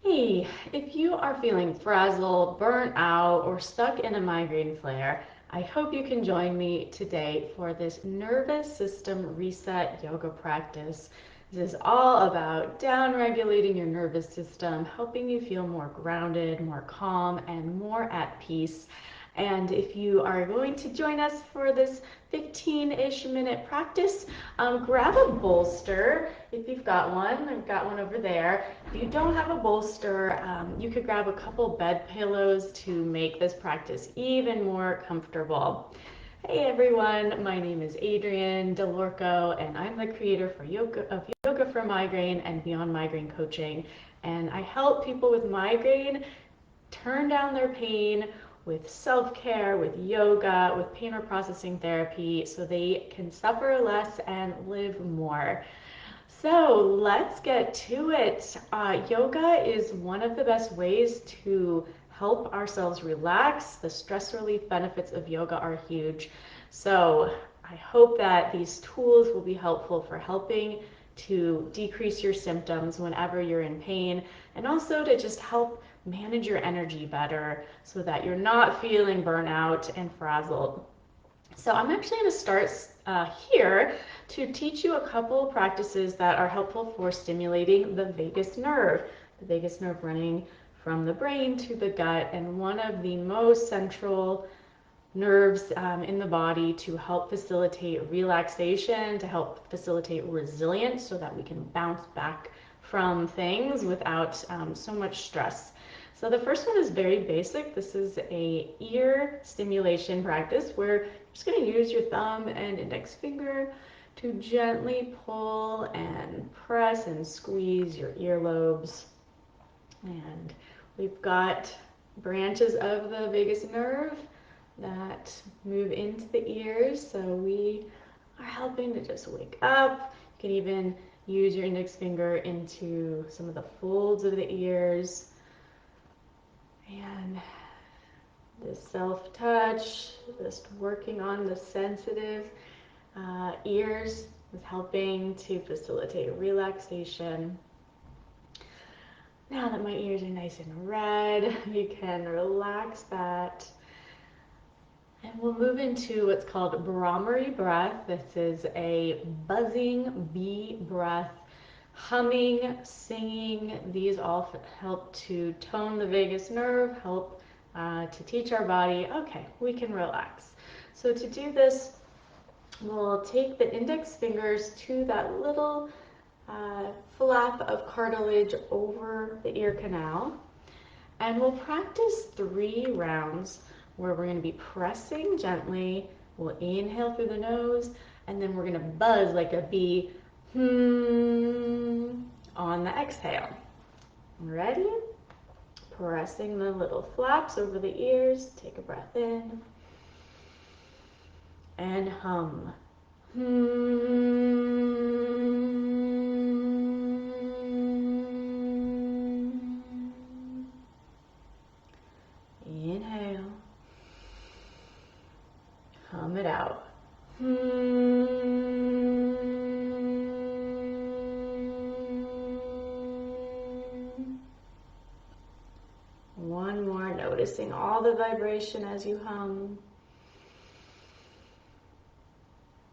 Hey, if you are feeling frazzled, burnt out, or stuck in a migraine flare, I hope you can join me today for this nervous system reset yoga practice. This is all about down-regulating your nervous system, helping you feel more grounded, more calm, and more at peace. And if you are going to join us for this 15-ish minute practice, grab a bolster if you've got one. I've got one over there. If you don't have a bolster, you could grab a couple bed pillows to make this practice even more comfortable. Hey everyone, my name is Adrienne Delorco, and I'm the creator of Yoga for Migraine and Beyond Migraine Coaching. And I help people with migraine turn down their pain with self-care, with yoga, with pain reprocessing therapy, so they can suffer less and live more. So let's get to it. Yoga is one of the best ways to help ourselves relax. The stress relief benefits of yoga are huge. So I hope that these tools will be helpful for helping to decrease your symptoms whenever you're in pain, and also to just help manage your energy better so that you're not feeling burnout and frazzled. So I'm actually going to start here to teach you a couple of practices that are helpful for stimulating the vagus nerve running from the brain to the gut, and one of the most central nerves in the body to help facilitate relaxation, to help facilitate resilience so that we can bounce back from things without so much stress. So the first one is very basic. This is a ear stimulation practice where you're just going to use your thumb and index finger to gently pull and press and squeeze your earlobes. And we've got branches of the vagus nerve that move into the ears, so we are helping to just wake up. You can even use your index finger into some of the folds of the ears. And this self-touch, just working on the sensitive ears, is helping to facilitate relaxation. Now that my ears are nice and red, you can relax that. And we'll move into what's called Brahmari breath. This is a buzzing bee breath, humming, singing. These all help to tone the vagus nerve, help to teach our body, okay, we can relax. So to do this, we'll take the index fingers to that little flap of cartilage over the ear canal, and we'll practice 3 rounds where we're going to be pressing gently. We'll inhale through the nose, and then we're going to buzz like a bee on the exhale. Ready? Pressing the little flaps over the ears. Take a breath in and hum. Inhale. Hum it out. One more, noticing all the vibration as you hum.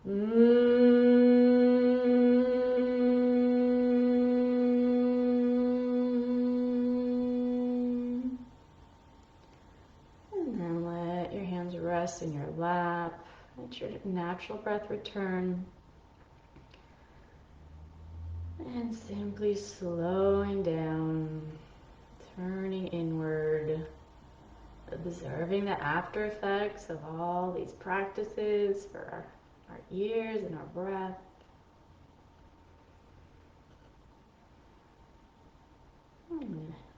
And then let your hands rest in your lap. Let your natural breath return. And simply slowing down, turning inward, observing the after effects of all these practices for our ears and our breath.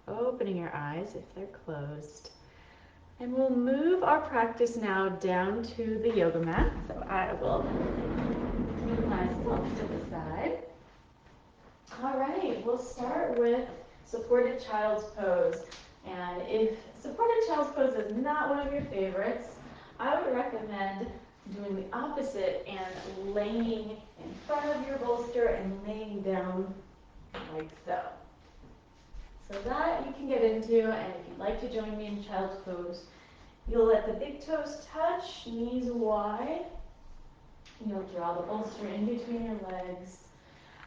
Opening your eyes if they're closed. And we'll move our practice now down to the yoga mat. So I will move myself to the side. All right, we'll start with supported child's pose. And if supported child's pose is not one of your favorites, I would recommend doing the opposite and laying in front of your bolster and laying down like so. So that you can get into, and if you'd like to join me in child's pose, you'll let the big toes touch, knees wide. You'll draw the bolster in between your legs,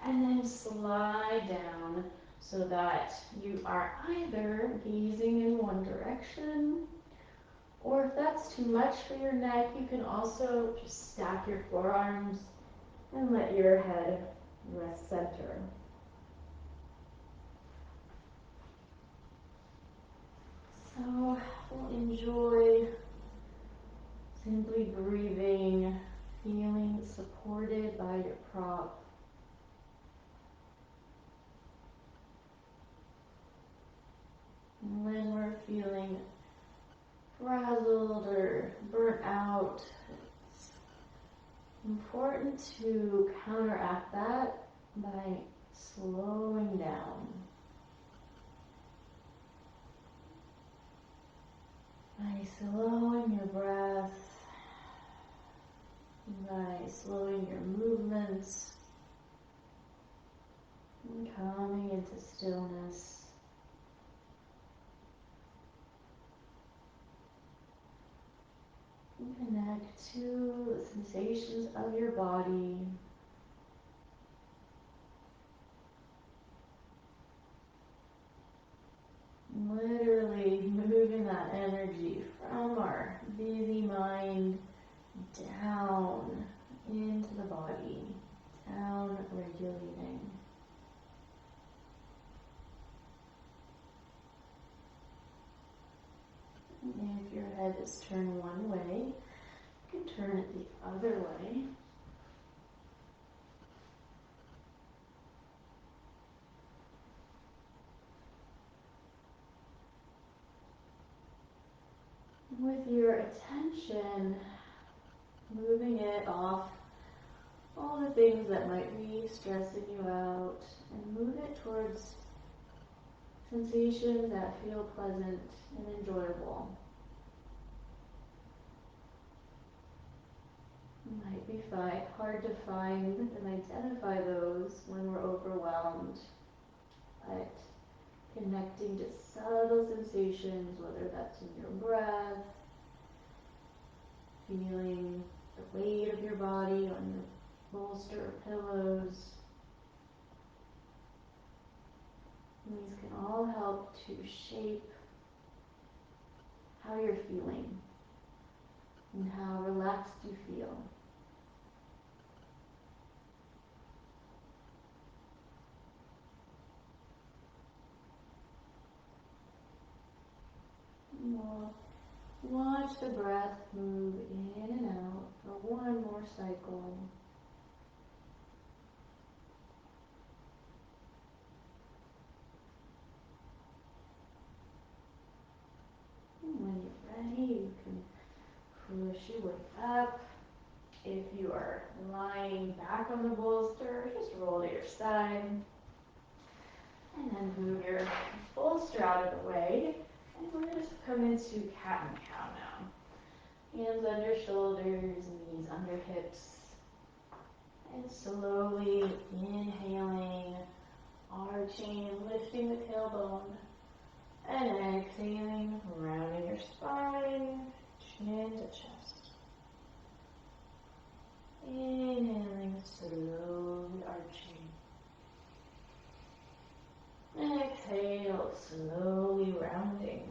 and then slide down so that you are either gazing in one direction, or if that's too much for your neck, you can also just stack your forearms and let your head rest center. So we'll enjoy simply breathing, feeling supported by your prop. And when we're feeling frazzled or burnt out, it's important to counteract that by slowing down. By slowing your breath, by slowing your movements, and coming into stillness. And connect to the sensations of your body. Literally moving that energy from our busy mind down into the body, down regulating. And if your head is turned one way, you can turn it the other way. With your attention, moving it off all the things that might be stressing you out, and move it towards sensations that feel pleasant and enjoyable. It might be hard to find and identify those when we're overwhelmed, but connecting to subtle sensations, whether that's in your breath, feeling the weight of your body on your bolster or pillows. These can all help to shape how you're feeling and how relaxed you feel. And we'll watch the breath move in and out for one more cycle. And when you're ready, you can push your way up. If you are lying back on the bolster, just roll to your side. And then move your bolster out of the way. And we're going to come into cat and cow now. Hands under shoulders, knees under hips. And slowly inhaling, arching and lifting the tailbone. And exhaling, rounding your spine, chin to chest. Inhaling, slowly arching. Exhale, slowly rounding.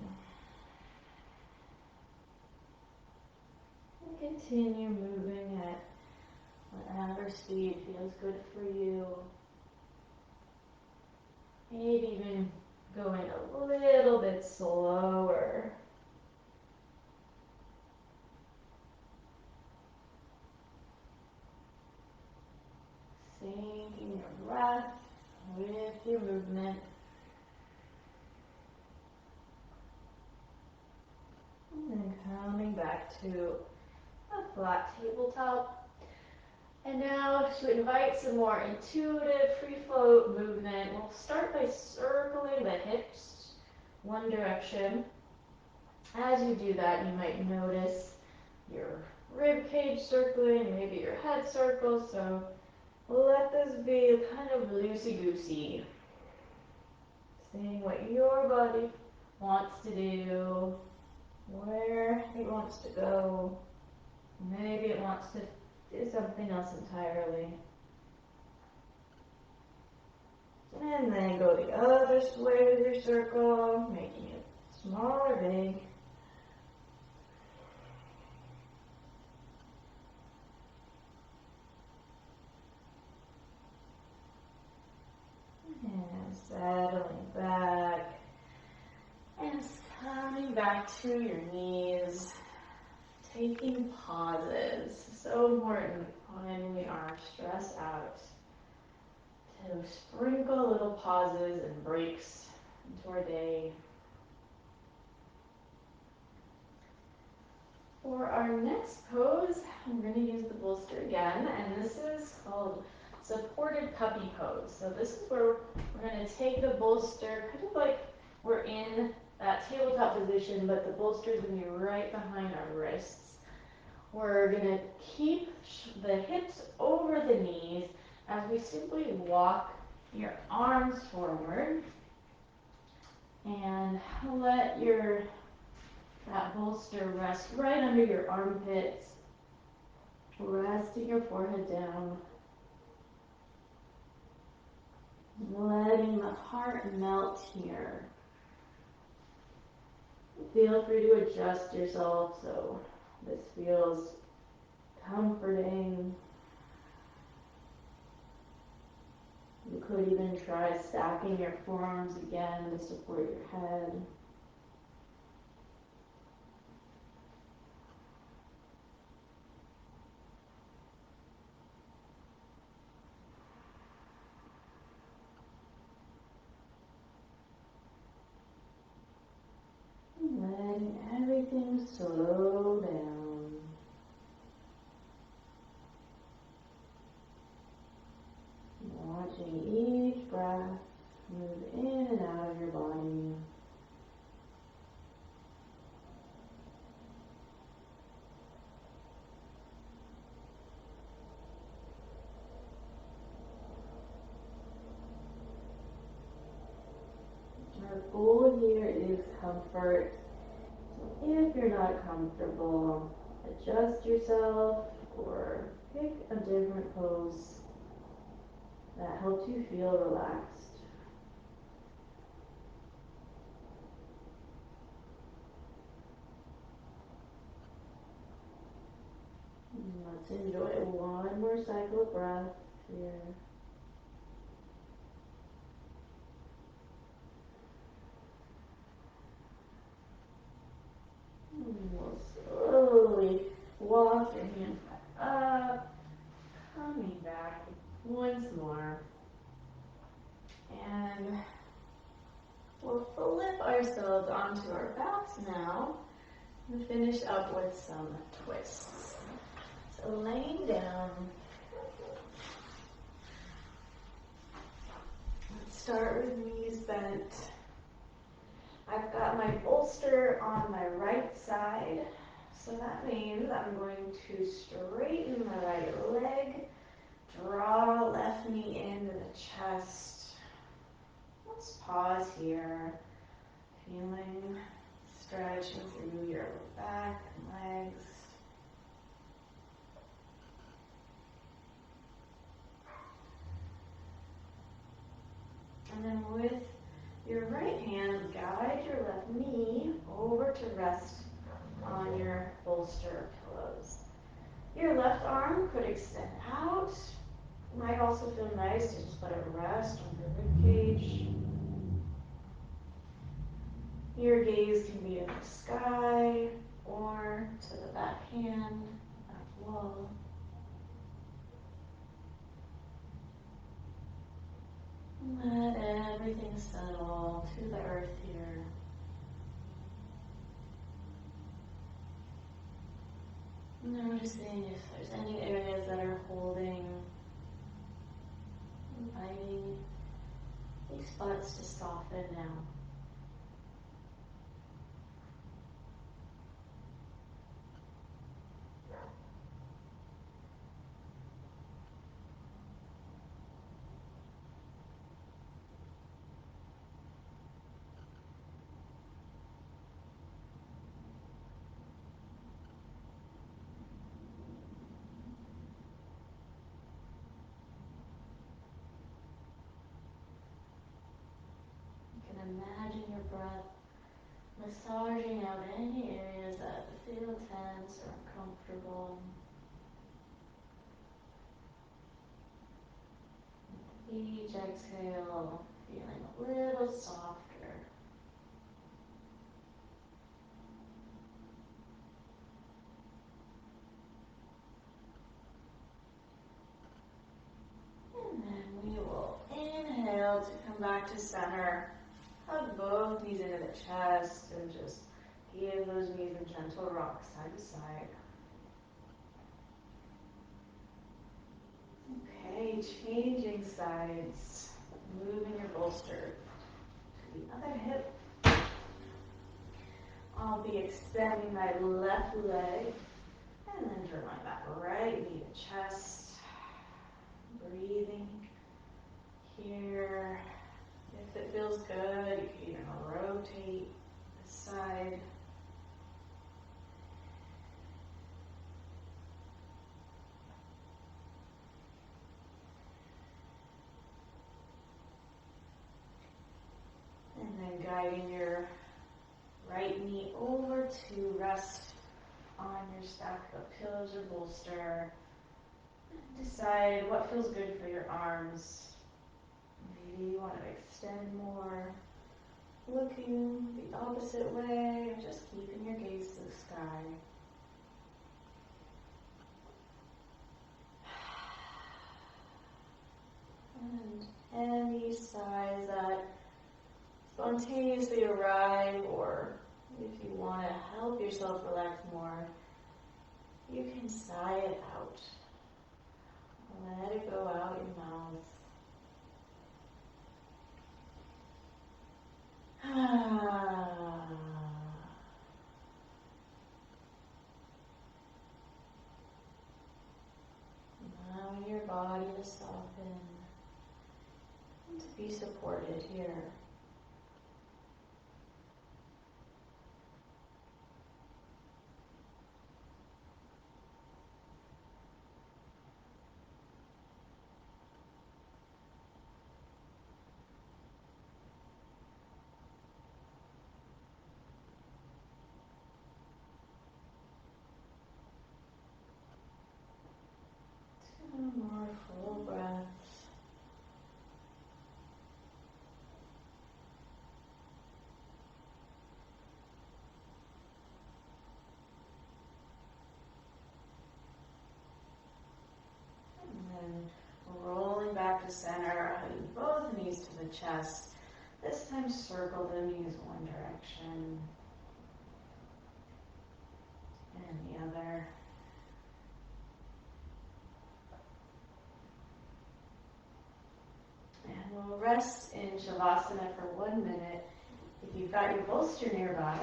And continue moving at whatever speed feels good for you. Maybe even going a little bit slower. Syncing your breath with your movement. And then coming back to a flat tabletop. And now to invite some more intuitive free float movement, we'll start by circling the hips one direction. As you do that, you might notice your rib cage circling, maybe your head circles, so let this be kind of loosey-goosey. Seeing what your body wants to do, where it wants to go. Maybe it wants to do something else entirely. And then go the other way with your circle, making it small or big. And settling back. And coming back to your knees. Taking pauses. So important when we are stressed out. To sprinkle little pauses and breaks into our day. For our next pose, I'm going to use the bolster again, and this is called supported puppy pose. So this is where we're going to take the bolster, kind of like we're in that tabletop position, but the bolster is going to be right behind our wrists. We're going to keep the hips over the knees as we simply walk your arms forward and let that bolster rest right under your armpits, resting your forehead down, letting the heart melt here. Feel free to adjust yourself so this feels comforting. You could even try stacking your forearms again to support your head. Letting everything slow down. Watching each breath move in and out of your body. Our goal here is comfort. So if you're not comfortable, adjust yourself or pick a different pose that helps you feel relaxed. Let's enjoy one more cycle of breath here. And we'll slowly walk your hands back up, coming back once more. And we'll flip ourselves onto our backs now and finish up with some twists. So laying down, let's start with knees bent. I've got my bolster on my right side, so that means I'm going to straighten the right leg, draw left knee into the chest. Let's pause here, feeling stretching through your back and legs. And then with your right hand, guide your left knee over to rest on your bolster pillows. Your left arm could extend out. It might also feel nice to just let it rest on your rib cage. Your gaze can be in the sky or to the back hand, back wall. Let everything settle to the earth here. Noticing if there's any areas that are holding, inviting these spots to soften now. And imagine your breath massaging out any areas that feel tense or uncomfortable. Each exhale, feeling a little softer. And then we will inhale to come back to center. Hug both knees into the chest and just give those knees a gentle rock side to side. Okay, changing sides, moving your bolster to the other hip. I'll be extending my left leg and then drawing that right knee to chest. Breathing here. If it feels good, you can even rotate the side. And then guiding your right knee over to rest on your stack of pillows or bolster. Decide what feels good for your arms. Maybe you want to extend more, looking the opposite way, or just keeping your gaze to the sky. And any sighs that spontaneously arrive, or if you want to help yourself relax more, you can sigh it out. Let it go out your mouth. Allowing your body to soften and to be supported here. More full breaths. And then rolling back to center, hugging both knees to the chest. This time circle the knees one direction and the other. And we'll rest in Shavasana for 1 minute. If you've got your bolster nearby,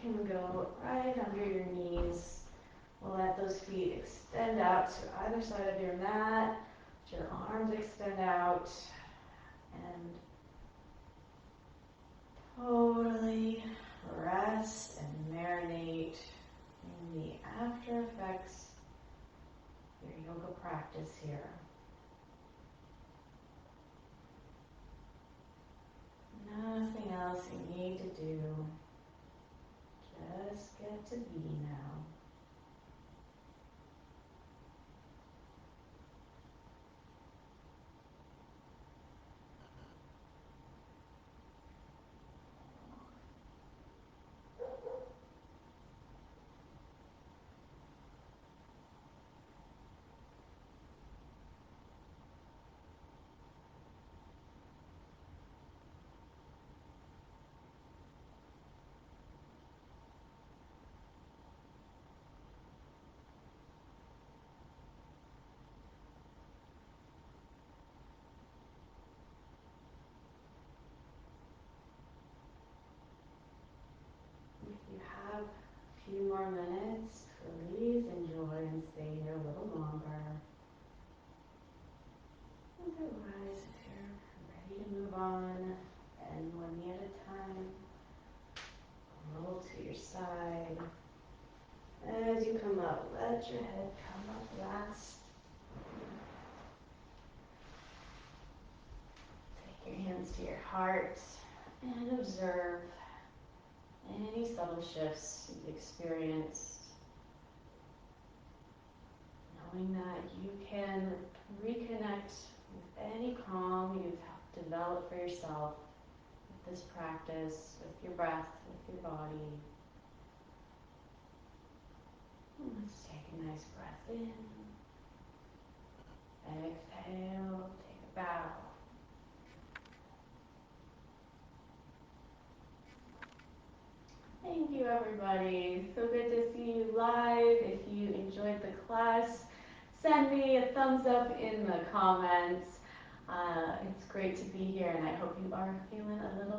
you can go right under your knees. We'll let those feet extend out to either side of your mat. Let your arms extend out. And totally rest and marinate in the after effects of your yoga practice here. Nothing else you need to do. Just get to be now. If you have a few more minutes, please enjoy and stay here a little longer. Otherwise, if you're ready to move on, bend one knee at a time, roll to your side. As you come up, let your head come up last. Take your hands hands to your heart and observe any subtle shifts you've experienced, knowing that you can reconnect with any calm you've developed for yourself with this practice, with your breath, with your body. Let's take a nice breath in. Exhale, take a bow. Thank you, everybody. So good to see you live. If you enjoyed the class, send me a thumbs up in the comments. It's great to be here, and I hope you are feeling a little